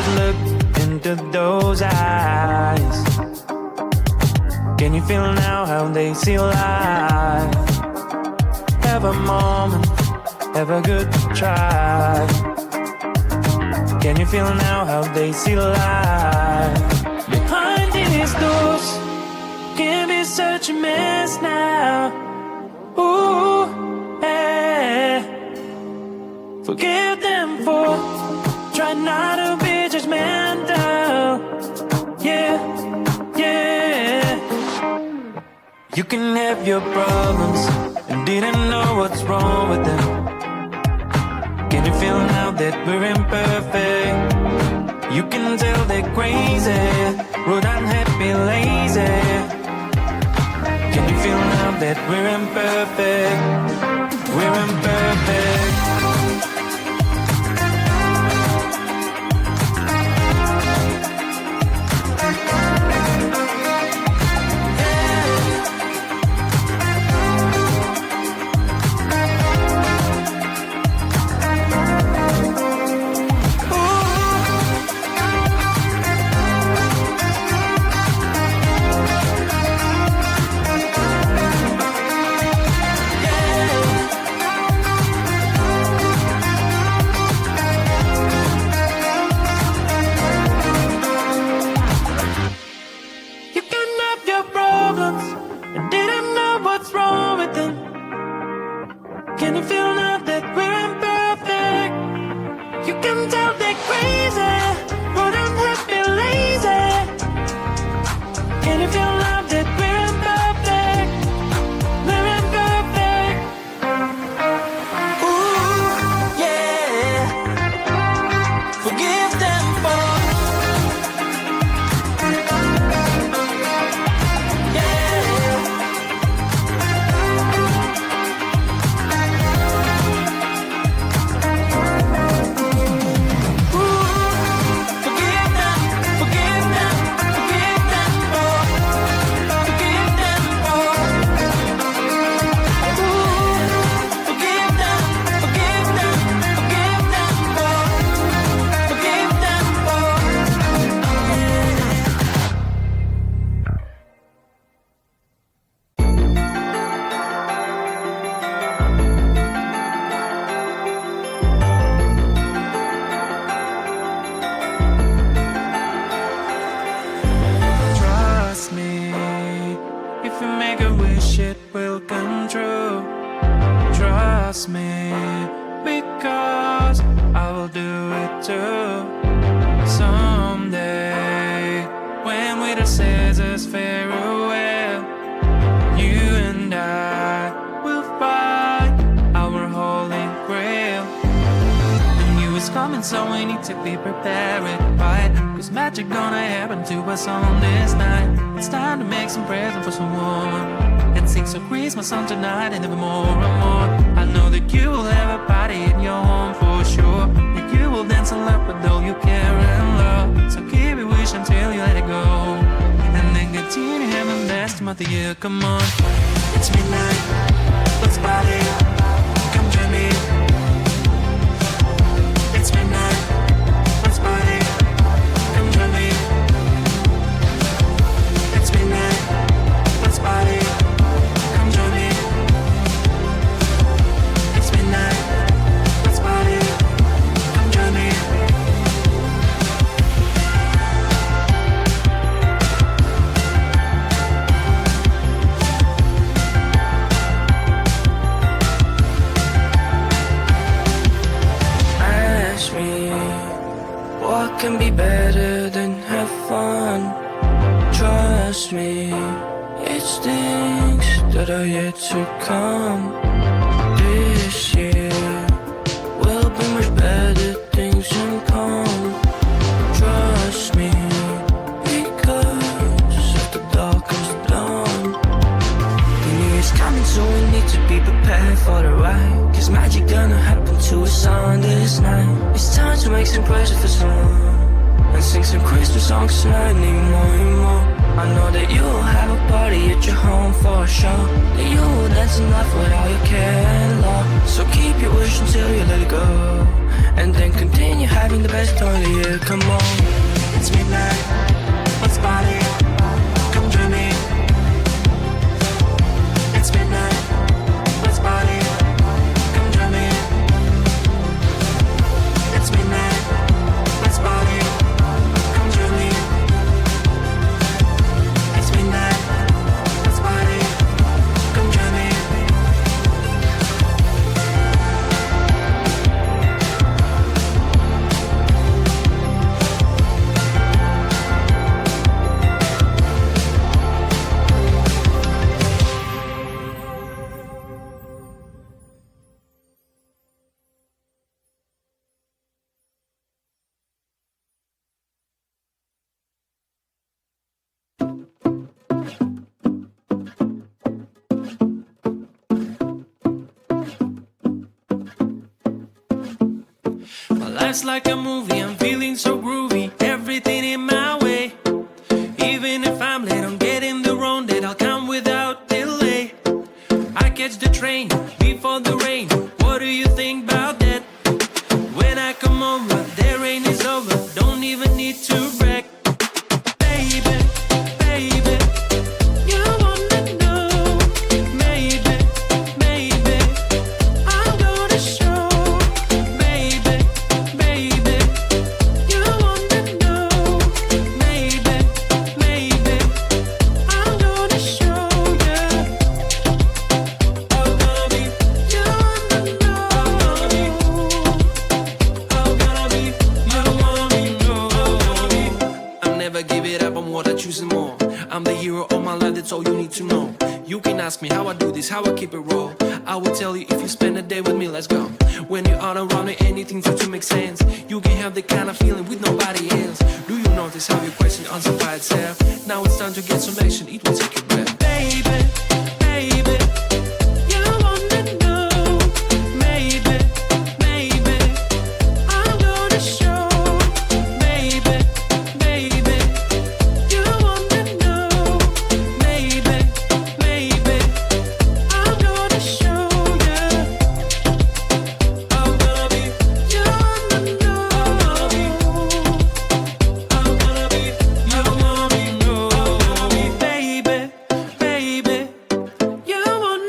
could look into those eyes. Can you feel now how they see life? Have a moment, have a good try. Can you feel now how they see life? Behind these doors can be such a mess now. Ooh, yeah. Forgive them for trying not to be judgmental. Yeah, yeah. You can have your problems and didn't know what's wrong with them. Can you feel now that we're imperfect? You can tell they're crazy, rude, unhappy, lazy. Can you feel now that we're imperfect? We're imperfect. Can you feel now that we're imperfect? You can tell they're crazy, rude, unhappy, lazy. Can you feel now that we're imperfect? We're imperfect. Ooh, yeah. Forgive them for. If you make a wish, it will come true. Trust me, because I will do it too. Someday, when winter says us farewell, you and I will find our holy grail. The new is coming, so we need to be prepared, right? Cause magic gonna happen to us on this night. It's time to make some presents for someone and sing some Christmas song tonight and even more and more. I know that you will have a party in your home for sure. That you will dance and laugh with all you care and love. So keep your wish until you let it go, and then continue having the best month of the year. Come on, it's midnight, let's party. Come join me. It's midnight, let's party. Come join me. It's midnight, let's party. Come join me. It's midnight, let's party. Come join me. Ask me, what can be better than have fun? Trust me, it's things that are yet to come. This year will be much better things in come. Trust me, because of the darkest dawn. The new year's coming, so we need to be prepared for the ride. Cause magic gonna happen to us on this night. It's time to make some presents for someone and sing some Christmas songs tonight, need more and more. I know that you'll have a party at your home for sure. That you will dance and laugh with all your care and love. So keep your wish until you let it go, and then continue having the best of the year. Come on, it's midnight, let's party. Come join me. It's midnight, let's party. Come join me. It's midnight, let's party. Come join me. It's midnight, let's party. Come join me. Life's like a movie, I'm feeling so groovy, everything in my way. Even if I'm late on getting the wrong date, I'll come without delay. I catch the train before the rain, what do you think about that? When I come over, the rain is over, don't even need to brag. Baby, baby, you wanna know. Maybe, maybe, I'm gonna show. Baby, baby, you wanna know. Maybe, maybe, I'm gonna show you. I'm gonna be, you wanna know. I'm gonna be, you wanna be. I'll never give it up, I'm what I choose more. I'm the hero of my life, that's all you need to know. You can ask me how I do this, how I keep it raw. I will tell you if you spend a day with me, let's go. When you are around me, anything to make sense. You can have the kind of feeling with nobody else. Do you notice how your question answers by itself? Now it's time to get some action, it will take your breath. Baby, baby, you wanna know. Maybe, maybe, I'm gonna show. Baby, baby, you wanna know. Maybe, maybe, I'm gonna show you. I'm gonna be, you wanna know. I'm gonna be, you wanna know. Baby, baby, you wanna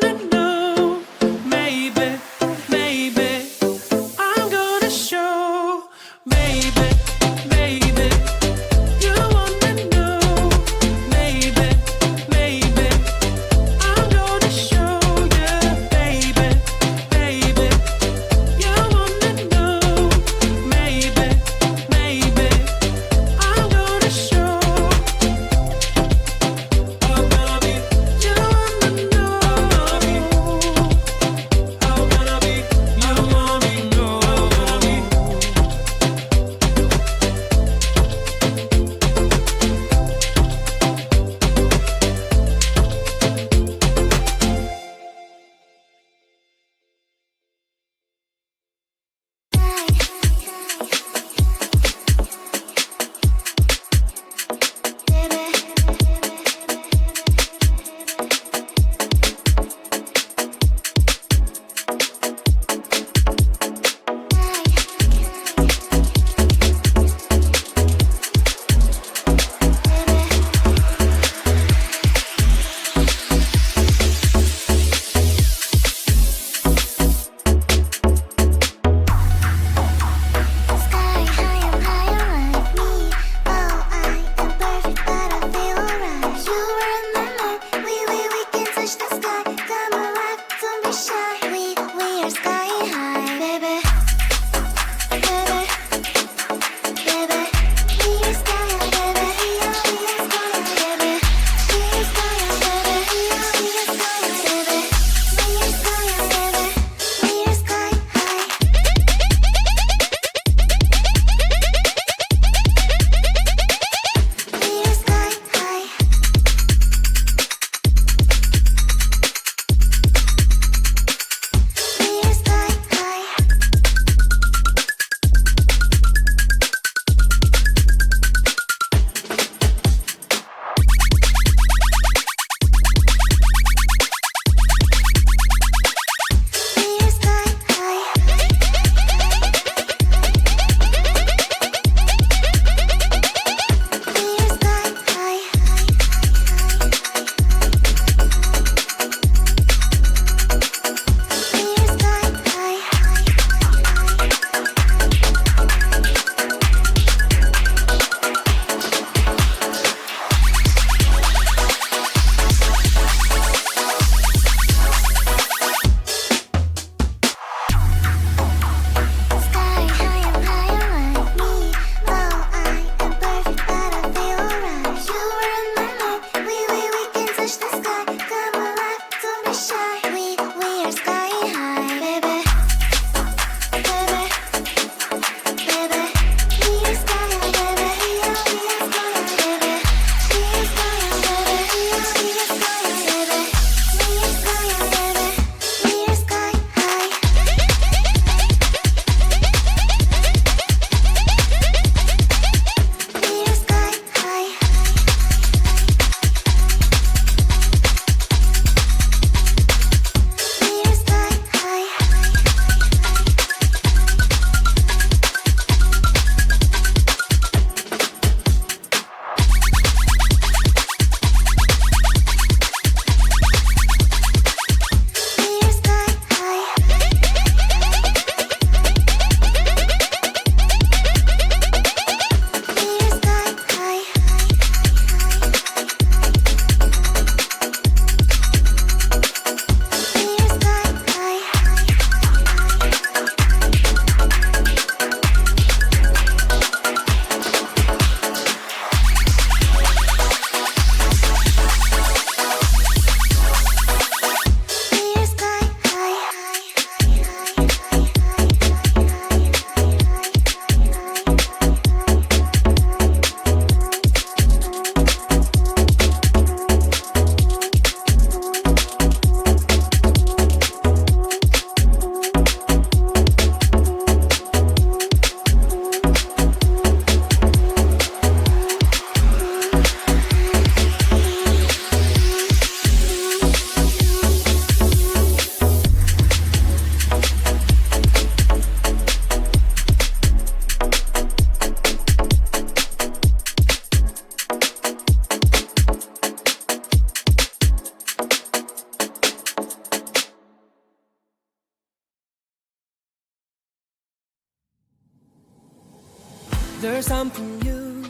There's something new,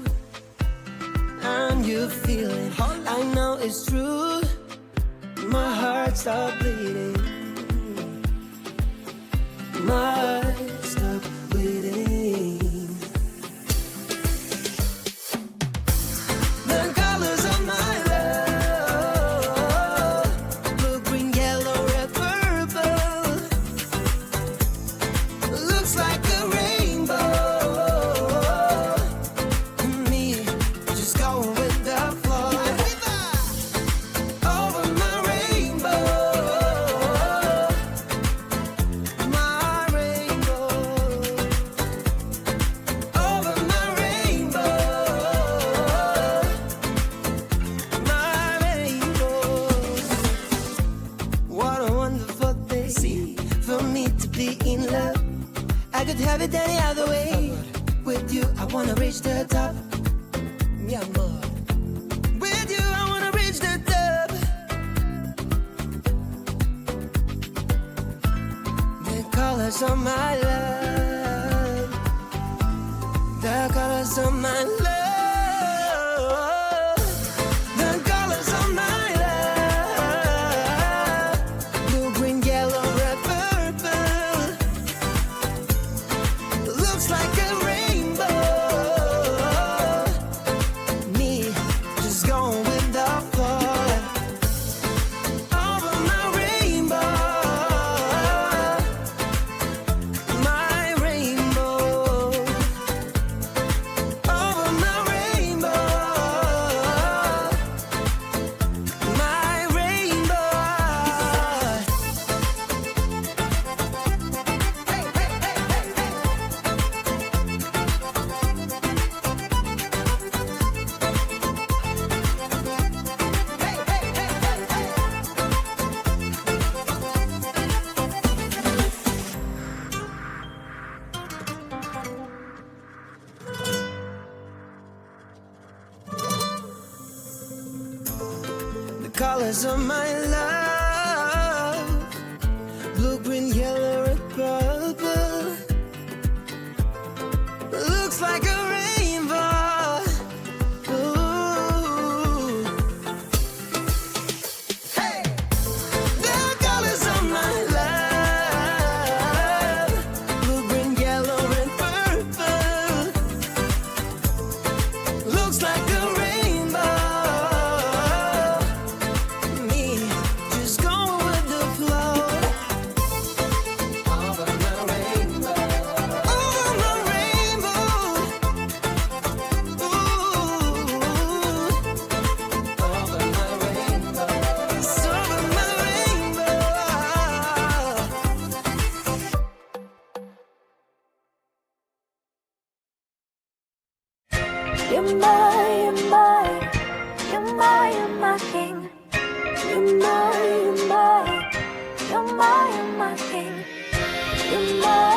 and you feel it. I know it's true. My heart stopped bleeding. My heart stopped bleeding. The colors of my love, blue, green, yellow, red, purple. Looks like a rainbow. Me, just going with the flow. Over my rainbow. My rainbow. Over my rainbow. My rainbow. What a wonderful thing for me to be in love. I could have it any other way. With you, I wanna reach the top. Mi amor. With you, I wanna reach the top. The colors of my love. The colors of my love. The colors of my love. Blue, green, yellow, red, purple. Looks like a rainbow. Me, just going with the flow. Over my rainbow. My rainbow. Over my rainbow. My rainbow. The colors of my love, blue, green, yellow, red, purple. Looks like a rainbow. Ooh. Hey! The colors of my love, blue, green, yellow, red, purple. Looks like a rainbow. Me, just going with the flow. Over my rainbow. Over my rainbow. Ooh. Over my rainbow. It's over my rainbow. You're my king. You're my king. You're my king. You're my